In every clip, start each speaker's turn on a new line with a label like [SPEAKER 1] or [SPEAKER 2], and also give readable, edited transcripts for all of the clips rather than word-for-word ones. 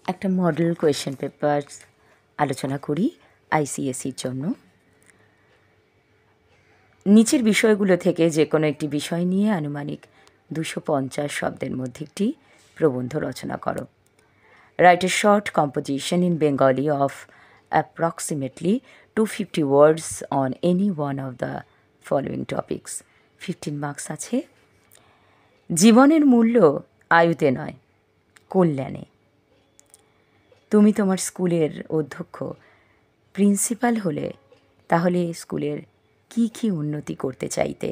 [SPEAKER 1] একটা model question paper আলোচনা করি আইসিএসসির জন্য। নিচের বিষয়গুলো থেকে যে কোনো একটি বিষয় নিয়ে আনুমানিক 250 শব্দের মধ্যে একটি প্রবন্ধ রচনা করো। Write a short composition in Bengali of approximately 250 words on any one of the following topics. 15 marks আছে। জীবনের মূল্য আয়ুতে নয়, কল্যাণে। তুমি তোমার স্কুলের অধ্যক্ষ, প্রিন্সিপাল হলে তাহলে স্কুলের কি কি উন্নতি করতে চাইতে,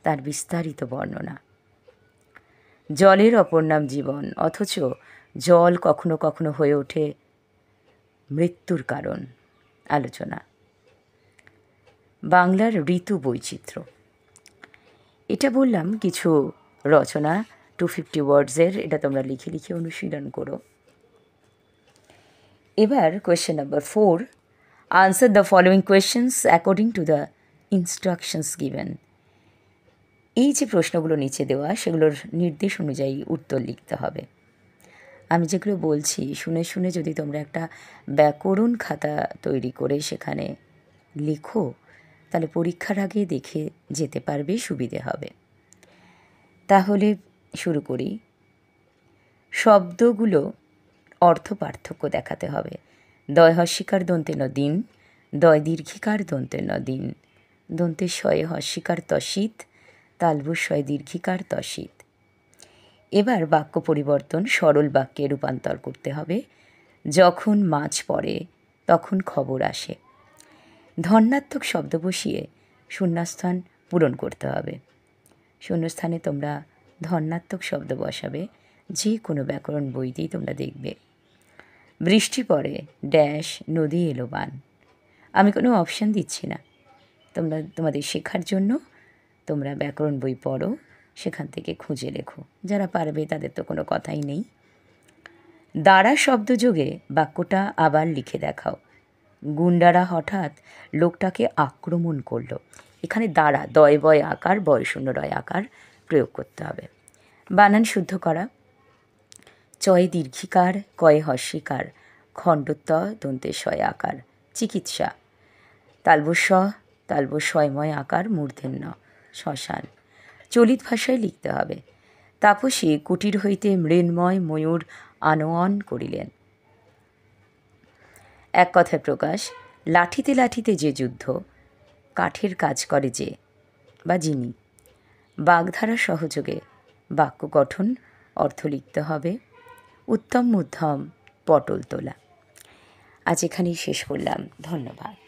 [SPEAKER 1] তার বিস্তারিত বর্ণনা। জলের অপর নাম জীবন, অথচ জল কখনো কখনো হয়ে ওঠে মৃত্যুর কারণ। আলোচনা। বাংলার ঋতু বৈচিত্র্য। এটা বললাম কিছু রচনা 250 ওয়ার্ডসের, এটা তোমরা লিখে লিখে অনুশীলন করো। এবার question number 4, answer the following questions according to the instructions given. এই যে প্রশ্নগুলো নিচে দেওয়া, সেগুলোর নির্দেশ অনুযায়ী উত্তর লিখতে হবে। আমি যেগুলো বলছি শুনে শুনে যদি তোমরা একটা ব্যাকরণ খাতা তৈরি করে সেখানে লিখো, তাহলে পরীক্ষার আগে দেখে যেতে পারবে, সুবিধে হবে। তাহলে শুরু করি। শব্দগুলো অর্থ পার্থক্য দেখাতে হবে। দয় হস্যিকার দন্তে ন দিন, দয় দীর্ঘিকার দন্তে ন দিন, দন্তে শয়ে হস্যিকার তসিত, তালবস্বয় দীর্ঘিকার তসিত। এবার বাক্য পরিবর্তন, সরল বাক্যে রূপান্তর করতে হবে। যখন মাছ পড়ে তখন খবর আসে। ধন্যাত্মক শব্দ বসিয়ে শূন্যস্থান পূরণ করতে হবে। শূন্যস্থানে তোমরা ধন্যাত্মক শব্দ বসাবে, যে কোনো ব্যাকরণ বইতেই তোমরা দেখবে। বৃষ্টি পড়ে ড্যাশ নদী এলো বান। আমি কোনো অপশান দিচ্ছি না, তোমরা তোমাদের শেখার জন্য তোমরা ব্যাকরণ বই পড়ো, সেখান থেকে খুঁজে লেখো। যারা পারবে তাদের তো কোনো কথাই নেই। দ্বারা শব্দযোগে বাক্যটা আবার লিখে দেখাও। গুন্ডারা হঠাৎ লোকটাকে আক্রমণ করলো। এখানে দ্বারা দয় বয় আকার, বয় শূন্য রয় আকার প্রয়োগ করতে হবে। বানান শুদ্ধ করা। চয়ে দীর্ঘিকার, কয়ে হস্যিকার, খণ্ডত্ব দন্তে শয় আকার। চিকিৎসা। তালবস্বয়ময় আকার মূর্ধন্য শ্মশান। চলিত ভাষায় লিখতে হবে। তাপসী কুটির হইতে মৃন্ময় ময়ূর আনয়ন করিলেন। এক কথায় প্রকাশ, লাঠিতে লাঠিতে যে যুদ্ধ, কাঠের কাজ করে যে বা যিনি। বাগধারা সহযোগে বাক্য গঠন, অর্থ লিখতে হবে। উত্তম মধ্যম পটল তোলা। আজ এখানেই শেষ করলাম। ধন্যবাদ।